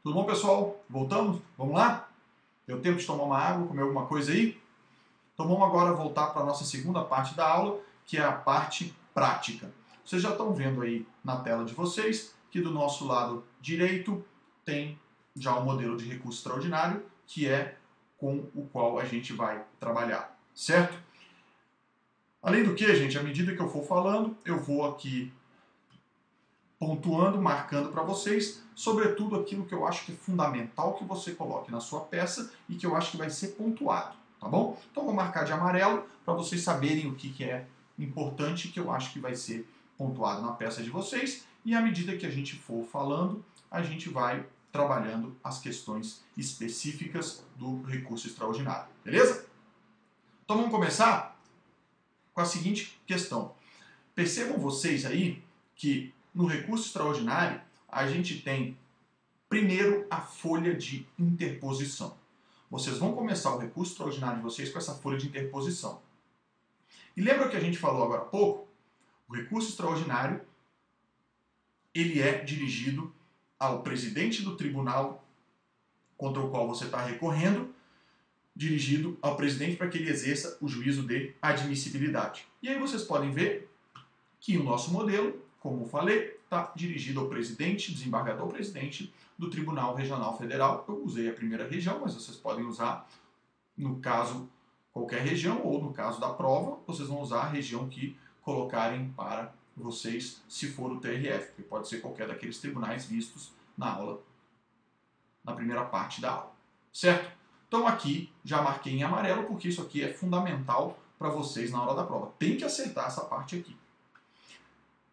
Tudo bom, pessoal? Voltamos? Vamos lá? Deu tempo de tomar uma água, comer alguma coisa aí? Então vamos agora voltar para a nossa segunda parte da aula, que é a parte prática. Vocês já estão vendo aí na tela de vocês que do nosso lado direito tem já um modelo de recurso extraordinário, que é com o qual a gente vai trabalhar, certo? Além do que, gente, à medida que eu for falando, eu vou aqui pontuando, marcando para vocês, sobretudo aquilo que eu acho que é fundamental que você coloque na sua peça e que eu acho que vai ser pontuado, tá bom? Então vou marcar de amarelo para vocês saberem o que é importante que eu acho que vai ser pontuado na peça de vocês, e à medida que a gente for falando, a gente vai trabalhando as questões específicas do recurso extraordinário, beleza? Então vamos começar com a seguinte questão. Percebam vocês aí que no recurso extraordinário a gente tem primeiro a folha de interposição. Vocês vão começar o recurso extraordinário de vocês com essa folha de interposição. E lembra que a gente falou agora há pouco? O recurso extraordinário ele é dirigido ao presidente do tribunal contra o qual você está recorrendo, dirigido ao presidente para que ele exerça o juízo de admissibilidade. E aí vocês podem ver que o nosso modelo, como eu falei, está dirigido ao presidente, desembargador-presidente do Tribunal Regional Federal. Eu usei a primeira região, mas vocês podem usar, no caso, qualquer região, ou no caso da prova, vocês vão usar a região que colocarem para vocês, se for o TRF, porque pode ser qualquer daqueles tribunais vistos na aula, na primeira parte da aula, certo? Então aqui já marquei em amarelo, porque isso aqui é fundamental para vocês na hora da prova. Tem que acertar essa parte aqui.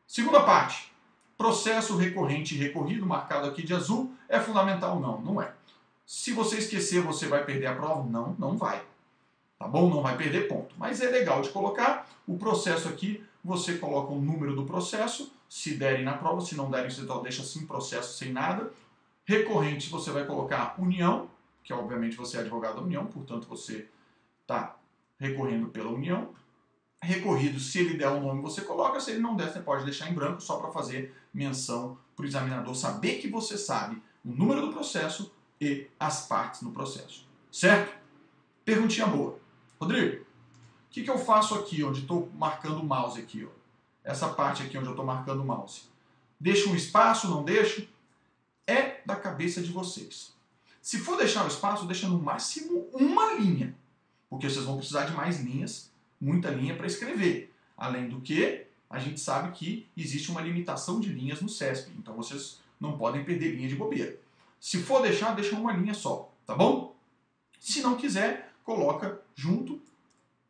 Segunda parte, processo recorrente e recorrido, marcado aqui de azul, é fundamental? Não, não é. Se você esquecer, você vai perder a prova? Não, não vai. Tá bom? Não vai perder ponto. Mas é legal de colocar. O processo aqui, você coloca o número do processo, se derem na prova, se não derem, você deixa sem processo, sem nada. Recorrente, você vai colocar união, que obviamente você é advogado da união, portanto você está recorrendo pela união. Recorrido, se ele der um nome, você coloca. Se ele não der, você pode deixar em branco só para fazer menção para o examinador saber que você sabe o número do processo e as partes no processo. Certo? Perguntinha boa. Rodrigo, o que eu faço aqui, onde estou marcando o mouse aqui? Ó? Essa parte aqui onde eu estou marcando o mouse. Deixo um espaço, não deixo? É da cabeça de vocês. Se for deixar o espaço, deixa no máximo uma linha, porque vocês vão precisar de mais linhas, muita linha para escrever. Além do que, a gente sabe que existe uma limitação de linhas no CESP, então vocês não podem perder linha de bobeira. Se for deixar, deixa uma linha só, tá bom? Se não quiser, coloca junto,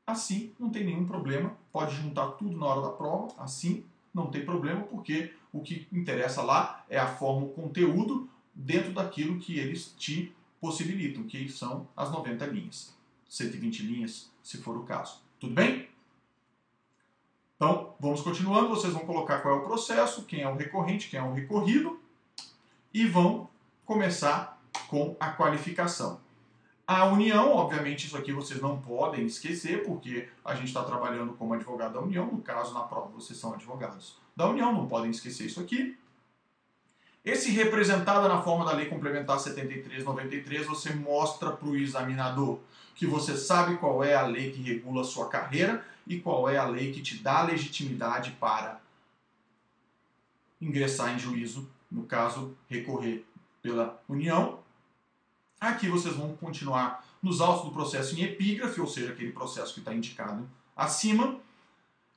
assim não tem nenhum problema, pode juntar tudo na hora da prova, assim não tem problema, porque o que interessa lá é a forma, o conteúdo dentro daquilo que eles te possibilitam, que são as 90 linhas, 120 linhas, se for o caso. Tudo bem? Então, vamos continuando. Vocês vão colocar qual é o processo, quem é o recorrente, quem é o recorrido, e vão começar com a qualificação. A união, obviamente, isso aqui vocês não podem esquecer, porque a gente está trabalhando como advogado da união. No caso, na prova, vocês são advogados da união, não podem esquecer isso aqui. Esse representado na forma da Lei Complementar 73/93, você mostra para o examinador que você sabe qual é a lei que regula a sua carreira e qual é a lei que te dá legitimidade para ingressar em juízo, no caso, recorrer pela união. Aqui vocês vão continuar nos autos do processo em epígrafe, ou seja, aquele processo que está indicado acima,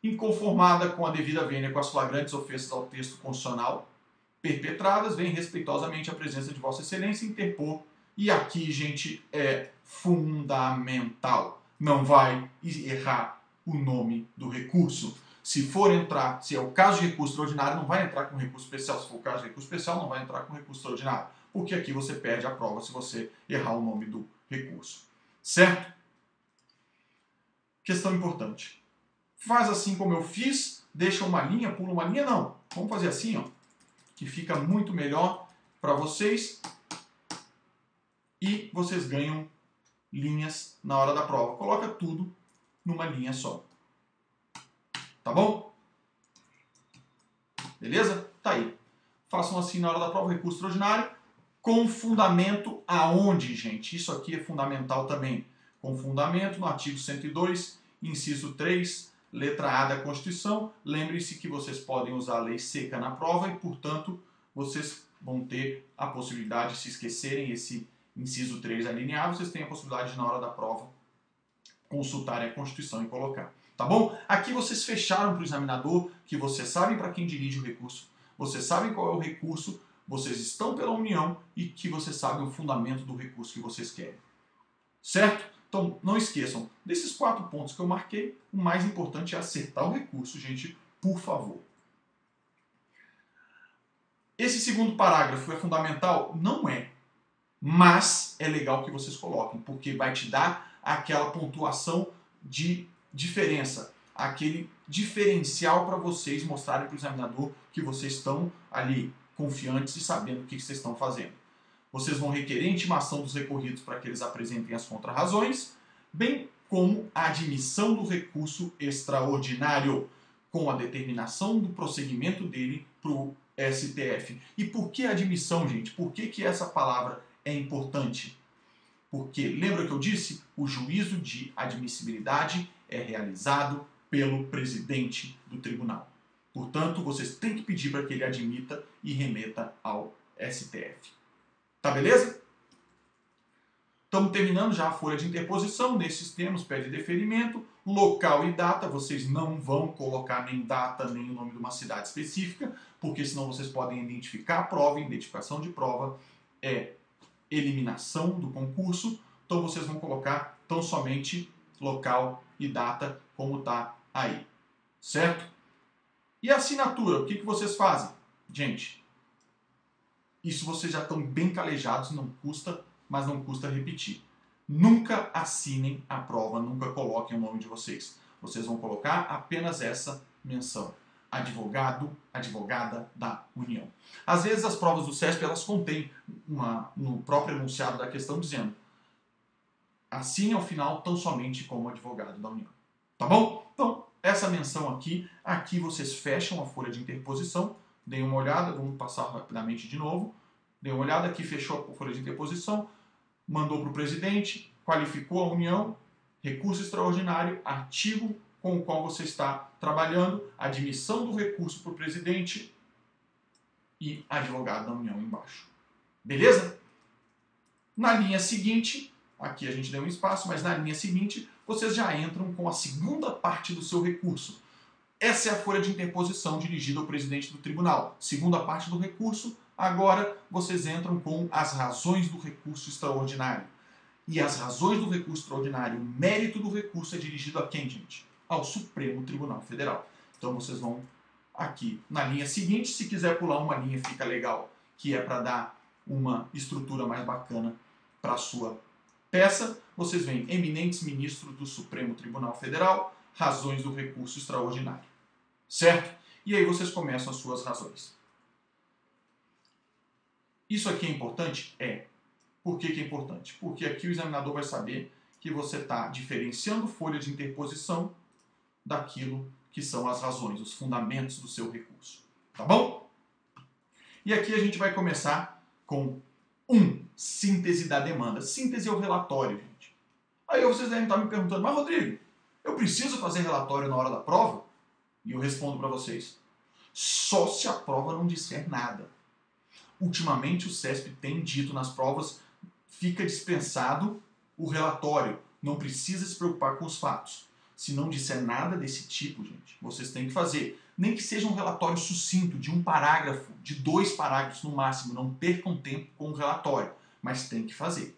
inconformada com a devida vênia com as flagrantes ofensas ao texto constitucional perpetradas, vem respeitosamente a presença de Vossa Excelência interpor. E aqui, gente, é fundamental. Não vai errar o nome do recurso. Se for entrar, se é o caso de recurso extraordinário, não vai entrar com recurso especial. Se for o caso de recurso especial, não vai entrar com recurso extraordinário. Porque aqui você perde a prova se você errar o nome do recurso. Certo? Questão importante. Faz assim como eu fiz, deixa uma linha, pula uma linha, não. Vamos fazer assim, ó, que fica muito melhor para vocês e vocês ganham linhas na hora da prova. Coloca tudo numa linha só. Tá bom? Beleza? Tá aí. Façam assim na hora da prova, recurso extraordinário. Com fundamento aonde, gente? Isso aqui é fundamental também. Com fundamento no artigo 102, inciso 3, letra A da Constituição. Lembre-se que vocês podem usar a lei seca na prova e, portanto, vocês vão ter a possibilidade, se esquecerem esse inciso 3 alineado, vocês têm a possibilidade de, na hora da prova, consultarem a Constituição e colocar. Tá bom? Aqui vocês fecharam para o examinador que vocês sabem para quem dirige o recurso, vocês sabem qual é o recurso, vocês estão pela União e que vocês sabem o fundamento do recurso que vocês querem. Certo? Então, não esqueçam, desses 4 pontos que eu marquei, o mais importante é acertar o recurso, gente, por favor. Esse segundo parágrafo é fundamental? Não é. Mas é legal que vocês coloquem, porque vai te dar aquela pontuação de diferença, aquele diferencial para vocês mostrarem para o examinador que vocês estão ali confiantes e sabendo o que vocês estão fazendo. Vocês vão requerer a intimação dos recorridos para que eles apresentem as contrarrazões, bem como a admissão do recurso extraordinário, com a determinação do prosseguimento dele para o STF. E por que a admissão, gente? Por que essa palavra é importante? Porque, lembra que eu disse? O juízo de admissibilidade é realizado pelo presidente do tribunal. Portanto, vocês têm que pedir para que ele admita e remeta ao STF. Tá beleza? Estamos terminando já a folha de interposição. Nesses termos, pede deferimento, local e data. Vocês não vão colocar nem data, nem o nome de uma cidade específica, porque senão vocês podem identificar a prova. Identificação de prova é eliminação do concurso. Então vocês vão colocar tão somente local e data, como está aí. Certo? E a assinatura, o que vocês fazem? Gente, isso vocês já estão bem calejados, não custa, mas não custa repetir. Nunca assinem a prova, nunca coloquem o nome de vocês. Vocês vão colocar apenas essa menção. Advogado, advogada da União. Às vezes as provas do CESP, elas contêm no próprio enunciado da questão dizendo: assine ao final tão somente como advogado da União. Tá bom? Então, essa menção aqui vocês fecham a folha de interposição. Deem uma olhada, vamos passar rapidamente de novo. Deem uma olhada, aqui fechou a folha de interposição, mandou para o presidente, qualificou a União, recurso extraordinário, artigo com o qual você está trabalhando, admissão do recurso para o presidente e advogado da União embaixo. Beleza? Na linha seguinte, aqui a gente deu um espaço, mas na linha seguinte vocês já entram com a segunda parte do seu recurso. Essa é a folha de interposição dirigida ao presidente do tribunal. Segunda parte do recurso, agora vocês entram com as razões do recurso extraordinário. E as razões do recurso extraordinário, o mérito do recurso é dirigido a quem, gente? Ao Supremo Tribunal Federal. Então vocês vão aqui na linha seguinte, se quiser pular uma linha fica legal, que é para dar uma estrutura mais bacana para a sua peça. Vocês veem eminentes ministros do Supremo Tribunal Federal, razões do recurso extraordinário. Certo? E aí vocês começam as suas razões. Isso aqui é importante? É. Por que é importante? Porque aqui o examinador vai saber que você está diferenciando folha de interposição daquilo que são as razões, os fundamentos do seu recurso. Tá bom? E aqui a gente vai começar com síntese da demanda. Síntese é o relatório, gente. Aí vocês devem estar me perguntando: mas Rodrigo, eu preciso fazer relatório na hora da prova? E eu respondo para vocês: só se a prova não disser nada. Ultimamente o CESP tem dito nas provas: fica dispensado o relatório, não precisa se preocupar com os fatos. Se não disser nada desse tipo, gente, vocês têm que fazer. Nem que seja um relatório sucinto, de 1 parágrafo, de 2 parágrafos no máximo. Não percam tempo com o relatório, mas tem que fazer.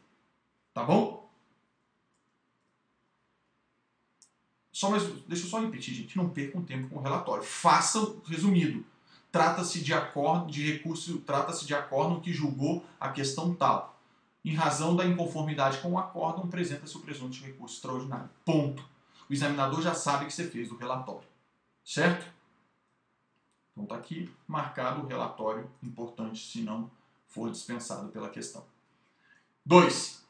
Tá bom? Deixa eu só repetir, gente. Não percam tempo com o relatório. Façam resumido. Trata-se de acordo, de recurso, trata-se de acórdão que julgou a questão tal. Em razão da inconformidade com o acórdão, apresenta-se o presunto de recurso extraordinário. Ponto. O examinador já sabe que você fez o relatório. Certo? Então está aqui marcado o relatório importante, se não for dispensado pela questão. 2.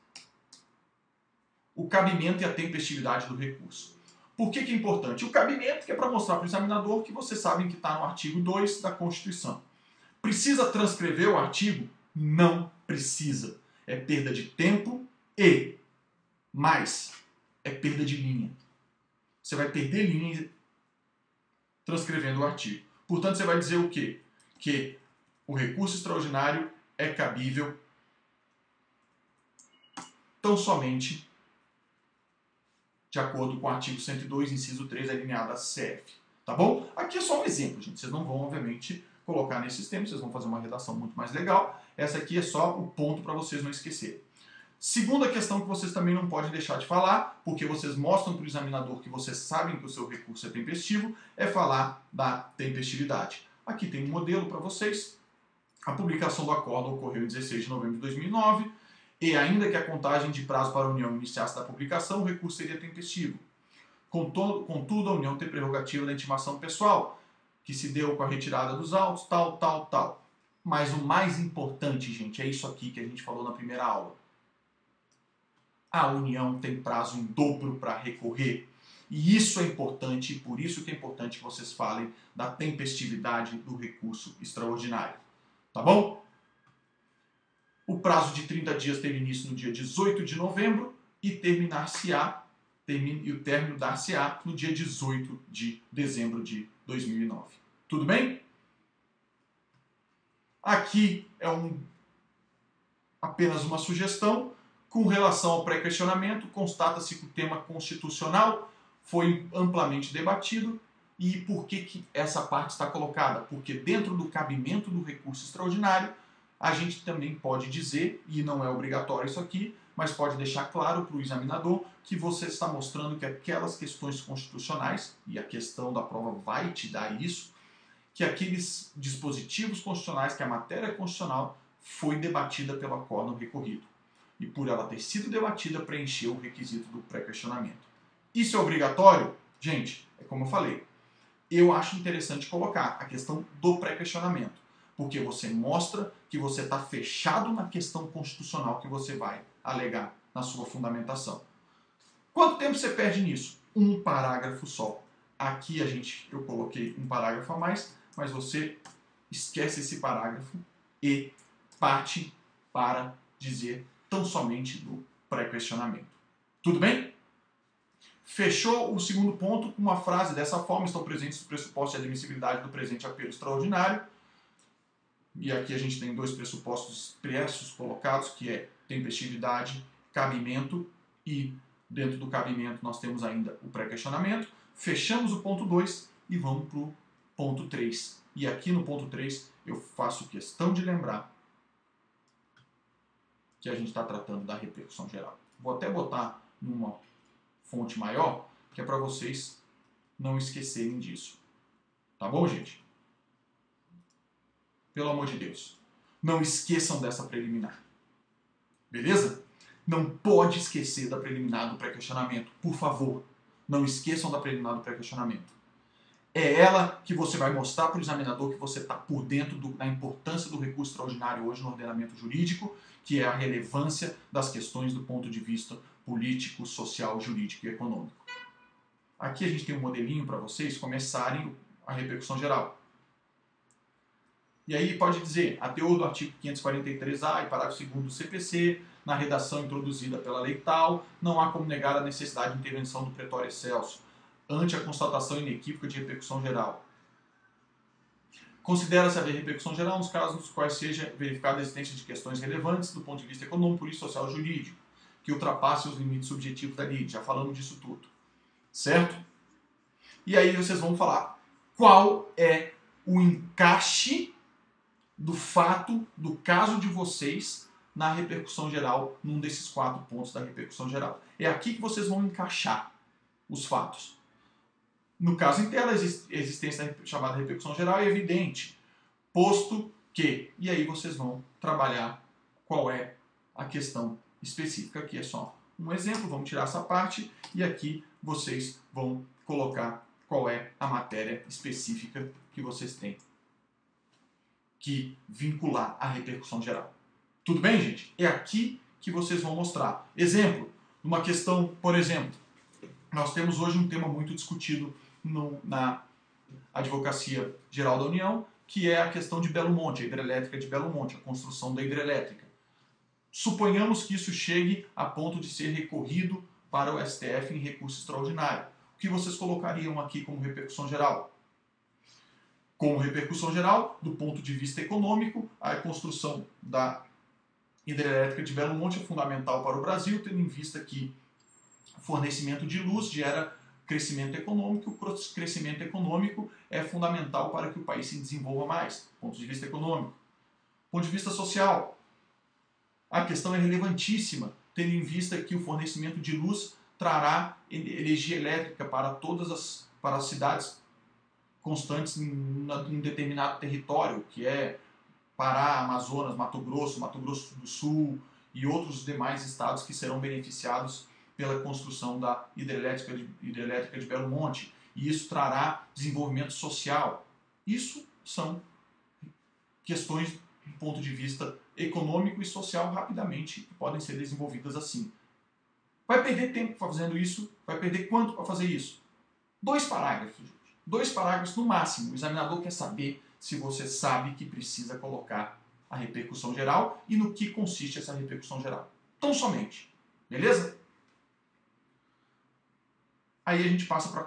O cabimento e a tempestividade do recurso. Por que é importante? O cabimento, que é para mostrar para o examinador que vocês sabem que está no artigo 2 da Constituição. Precisa transcrever o artigo? Não precisa. precisa. É perda de tempo e mais é perda de linha. Você vai perder linha transcrevendo o artigo. Portanto, você vai dizer o quê? Que o recurso extraordinário é cabível tão somente de acordo com o artigo 102, inciso 3, alineado a CF. Tá bom? Aqui é só um exemplo, gente. Vocês não vão, obviamente, colocar nesses termos, vocês vão fazer uma redação muito mais legal. Essa aqui é só o ponto para vocês não esquecerem. Segunda questão que vocês também não podem deixar de falar, porque vocês mostram para o examinador que vocês sabem que o seu recurso é tempestivo, é falar da tempestividade. Aqui tem um modelo para vocês. A publicação do acordo ocorreu em 16 de novembro de 2009, e ainda que a contagem de prazo para a União iniciasse da publicação, o recurso seria tempestivo. Contudo, a União tem prerrogativa da intimação pessoal, que se deu com a retirada dos autos, tal. Mas o mais importante, gente, é isso aqui que a gente falou na primeira aula. A União tem prazo em dobro para recorrer. E isso é importante, e por isso que é importante que vocês falem da tempestividade do recurso extraordinário. Tá bom? O prazo de 30 dias teve início no dia 18 de novembro e o término dar-se-á no dia 18 de dezembro de 2009. Tudo bem? Aqui é apenas uma sugestão. Com relação ao pré-questionamento, constata-se que o tema constitucional foi amplamente debatido. E por que essa parte está colocada? Porque dentro do cabimento do recurso extraordinário, a gente também pode dizer, e não é obrigatório isso aqui, mas pode deixar claro para o examinador que você está mostrando que aquelas questões constitucionais, e a questão da prova vai te dar isso, que aqueles dispositivos constitucionais, que a matéria constitucional foi debatida pelo acórdão recorrido. E por ela ter sido debatida, preencheu o requisito do pré-questionamento. Isso é obrigatório? Gente, é como eu falei. Eu acho interessante colocar a questão do pré-questionamento, porque você mostra que você está fechado na questão constitucional que você vai alegar na sua fundamentação. Quanto tempo você perde nisso? Um parágrafo só. Aqui eu coloquei um parágrafo a mais, mas você esquece esse parágrafo e parte para dizer tão somente do pré-questionamento. Tudo bem? Fechou o segundo ponto com uma frase dessa forma: estão presentes os pressupostos de admissibilidade do presente apelo extraordinário. E aqui a gente tem dois pressupostos expressos colocados, que é tempestividade, cabimento, e dentro do cabimento nós temos ainda o pré-questionamento. Fechamos o ponto 2 e vamos para o ponto 3. E aqui no ponto 3 eu faço questão de lembrar que a gente está tratando da repercussão geral. Vou até botar numa fonte maior, que é para vocês não esquecerem disso. Tá bom, gente? Pelo amor de Deus. Não esqueçam dessa preliminar. Beleza? Não pode esquecer da preliminar do pré-questionamento. Por favor, não esqueçam da preliminar do pré-questionamento. É ela que você vai mostrar para o examinador que você está por dentro da importância do recurso extraordinário hoje no ordenamento jurídico, que é a relevância das questões do ponto de vista político, social, jurídico e econômico. Aqui a gente tem um modelinho para vocês começarem a repercussão geral. E aí pode dizer, a teor do artigo 543-A e parágrafo 2º do CPC, na redação introduzida pela lei tal, não há como negar a necessidade de intervenção do pretório excelso ante a constatação inequívoca de repercussão geral. Considera-se haver repercussão geral nos casos nos quais seja verificada a existência de questões relevantes do ponto de vista econômico, político, social e jurídico, que ultrapassem os limites subjetivos da lei. Já falamos disso tudo. Certo? E aí vocês vão falar qual é o encaixe do fato, do caso de vocês na repercussão geral, num desses 4 pontos da repercussão geral. É aqui que vocês vão encaixar os fatos. No caso em tela, a existência da chamada repercussão geral é evidente, posto que, e aí vocês vão trabalhar qual é a questão específica. Aqui é só um exemplo, vamos tirar essa parte, e aqui vocês vão colocar qual é a matéria específica que vocês têm que vincular à repercussão geral. Tudo bem, gente? É aqui que vocês vão mostrar. Exemplo, numa questão, por exemplo, nós temos hoje um tema muito discutido na Advocacia Geral da União, que é a questão de Belo Monte, a hidrelétrica de Belo Monte, a construção da hidrelétrica. Suponhamos que isso chegue a ponto de ser recorrido para o STF em recurso extraordinário. O que vocês colocariam aqui como repercussão geral? Como repercussão geral, do ponto de vista econômico, a construção da hidrelétrica de Belo Monte é fundamental para o Brasil, tendo em vista que o fornecimento de luz gera crescimento econômico, o crescimento econômico é fundamental para que o país se desenvolva mais, do ponto de vista econômico. Do ponto de vista social, a questão é relevantíssima, tendo em vista que o fornecimento de luz trará energia elétrica para todas as cidades constantes em um determinado território, que é Pará, Amazonas, Mato Grosso do Sul e outros demais estados que serão beneficiados pela construção da hidrelétrica de Belo Monte. E isso trará desenvolvimento social. Isso são questões do ponto de vista econômico e social rapidamente que podem ser desenvolvidas assim. Vai perder tempo fazendo isso? Vai perder quanto para fazer isso? 2 parágrafos, gente. 2 parágrafos no máximo. O examinador quer saber se você sabe que precisa colocar a repercussão geral e no que consiste essa repercussão geral. Tão somente. Beleza? Aí a gente passa para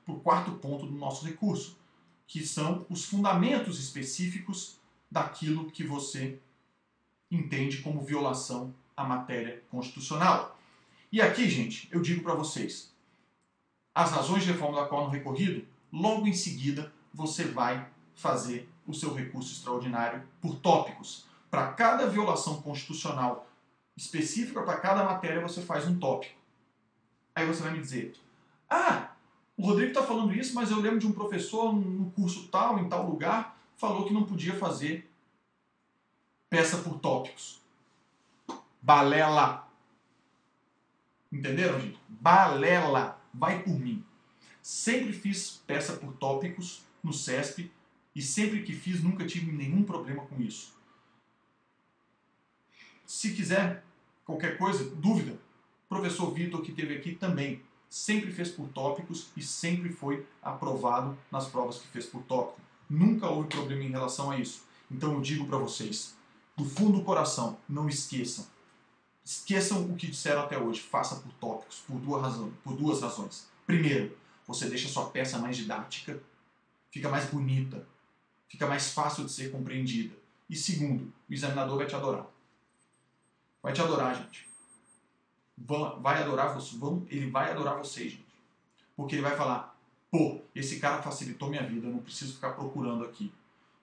o quarto ponto do nosso recurso, que são os fundamentos específicos daquilo que você entende como violação à matéria constitucional. E aqui, gente, eu digo para vocês, as razões de reforma da qual no recorrido, logo em seguida você vai fazer o seu recurso extraordinário por tópicos. Para cada violação constitucional específica, para cada matéria, você faz um tópico. Aí você vai me dizer, o Rodrigo está falando isso, mas eu lembro de um professor no curso tal, em tal lugar, falou que não podia fazer peça por tópicos. Balela. Entenderam, gente? Balela. Vai por mim. Sempre fiz peça por tópicos no CESP e sempre que fiz nunca tive nenhum problema com isso. Se quiser qualquer coisa, dúvida, o professor Vitor que esteve aqui também sempre fez por tópicos e sempre foi aprovado nas provas que fez por tópico. Nunca houve problema em relação a isso. Então eu digo para vocês, do fundo do coração, não esqueçam. Esqueçam o que disseram até hoje. Faça por tópicos, por duas razões. Primeiro, você deixa a sua peça mais didática, fica mais bonita, fica mais fácil de ser compreendida. E segundo, o examinador vai te adorar. Vai te adorar, gente. Ele vai adorar vocês, gente. Porque ele vai falar, esse cara facilitou minha vida, eu não preciso ficar procurando aqui.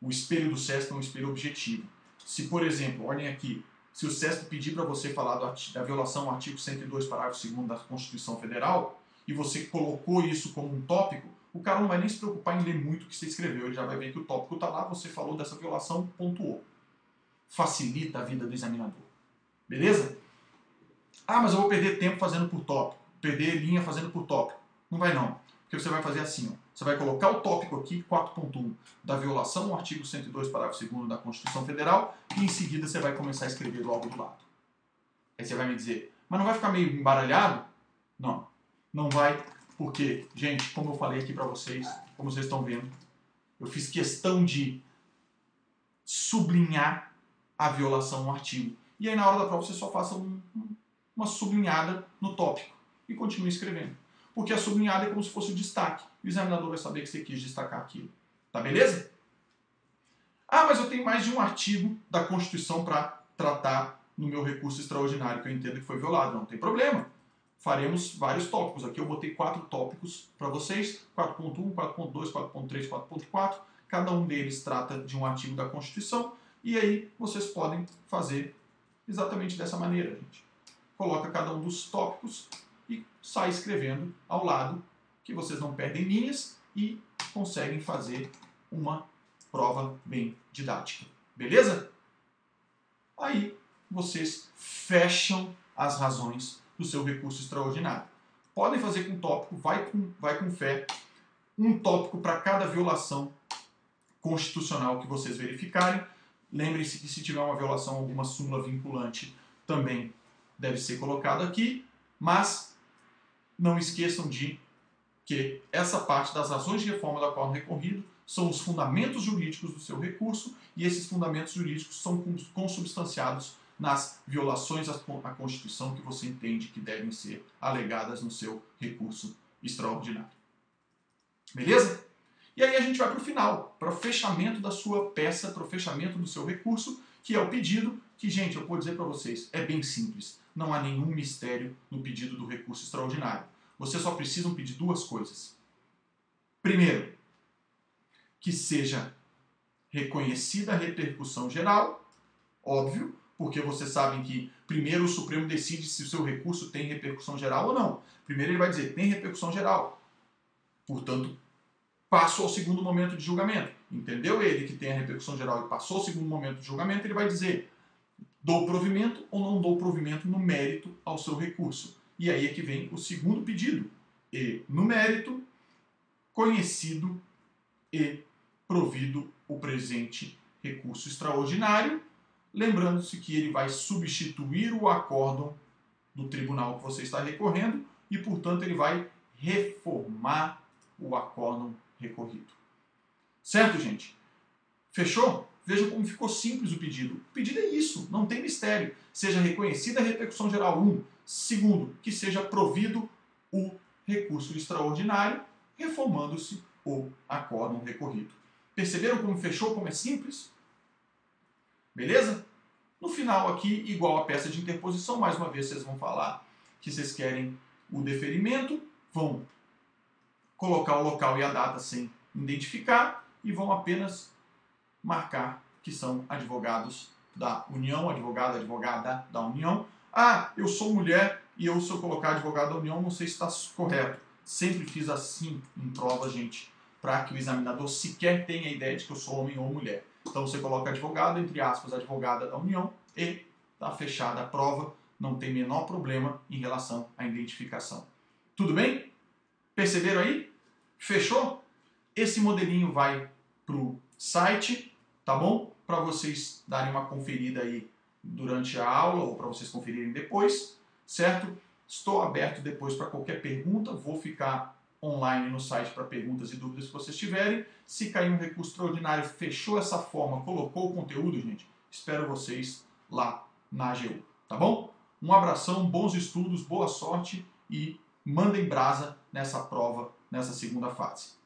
O espelho do CESP é um espelho objetivo. Se, por exemplo, olhem aqui, se o CESP pedir para você falar da violação ao artigo 102, parágrafo 2º da Constituição Federal, e você colocou isso como um tópico, o cara não vai nem se preocupar em ler muito o que você escreveu, ele já vai ver que o tópico está lá, você falou dessa violação, pontuou. Facilita a vida do examinador. Beleza? Mas eu vou perder tempo fazendo por tópico, perder linha fazendo por tópico. Não vai não, porque você vai fazer assim, você vai colocar o tópico aqui, 4.1, da violação ao artigo 102, parágrafo 2º da Constituição Federal, e em seguida você vai começar a escrever logo do lado. Aí você vai me dizer, mas não vai ficar meio embaralhado? Não, não vai, porque, gente, como eu falei aqui para vocês, como vocês estão vendo, eu fiz questão de sublinhar a violação no artigo. E aí na hora da prova você só faça uma sublinhada no tópico e continue escrevendo. Porque a sublinhada é como se fosse o destaque. O examinador vai saber que você quis destacar aquilo. Tá beleza? Mas eu tenho mais de um artigo da Constituição para tratar no meu recurso extraordinário que eu entendo que foi violado. Não tem problema. Faremos vários tópicos. Aqui eu botei 4 tópicos para vocês. 4.1, 4.2, 4.3, 4.4. Cada um deles trata de um artigo da Constituição. E aí vocês podem fazer exatamente dessa maneira, gente. Coloca cada um dos tópicos e sai escrevendo ao lado, que vocês não perdem linhas e conseguem fazer uma prova bem didática. Beleza? Aí vocês fecham as razões do seu recurso extraordinário. Podem fazer com tópico, vai com fé, um tópico para cada violação constitucional que vocês verificarem. Lembrem-se que se tiver uma violação, alguma súmula vinculante também deve ser colocado aqui, mas não esqueçam de que essa parte das razões de reforma da qual no recorrido são os fundamentos jurídicos do seu recurso e esses fundamentos jurídicos são consubstanciados nas violações à Constituição que você entende que devem ser alegadas no seu recurso extraordinário. Beleza? E aí a gente vai para o final, para o fechamento da sua peça, para o fechamento do seu recurso, que é o pedido, que, gente, eu vou dizer para vocês, é bem simples. Não há nenhum mistério no pedido do recurso extraordinário. Vocês só precisam pedir duas coisas. Primeiro, que seja reconhecida a repercussão geral, óbvio, porque vocês sabem que primeiro o Supremo decide se o seu recurso tem repercussão geral ou não. Primeiro ele vai dizer, tem repercussão geral. Portanto, passo ao segundo momento de julgamento. Entendeu ele que tem a repercussão geral e passou ao segundo momento de julgamento, ele vai dizer, dou provimento ou não dou provimento no mérito ao seu recurso. E aí é que vem o segundo pedido. E, no mérito, conhecido e provido o presente recurso extraordinário, lembrando-se que ele vai substituir o acórdão do tribunal que você está recorrendo e, portanto, ele vai reformar o acórdão recorrido. Certo, gente? Fechou? Veja como ficou simples o pedido. O pedido é isso, não tem mistério. Seja reconhecida a repercussão geral 1. Segundo, que seja provido o recurso extraordinário, reformando-se o acórdão recorrido. Perceberam como fechou, como é simples? Beleza? No final aqui, igual a peça de interposição, mais uma vez vocês vão falar que vocês querem o deferimento, vão colocar o local e a data sem identificar e vão apenas marcar que são advogados da União, advogada da União. Ah, eu sou mulher e se eu colocar advogado da União, não sei se está correto. Sempre fiz assim em prova, gente, para que o examinador sequer tenha a ideia de que eu sou homem ou mulher. Então você coloca advogado, entre aspas, advogada da União e está fechada a prova, não tem menor problema em relação à identificação. Tudo bem? Perceberam aí? Fechou? Esse modelinho vai para o site, tá bom? Para vocês darem uma conferida aí durante a aula ou para vocês conferirem depois, certo? Estou aberto depois para qualquer pergunta, vou ficar online no site para perguntas e dúvidas que vocês tiverem. Se cair um recurso extraordinário, fechou essa forma, colocou o conteúdo, gente, espero vocês lá na AGU, tá bom? Um abração, bons estudos, boa sorte e mandem brasa nessa prova, nessa segunda fase.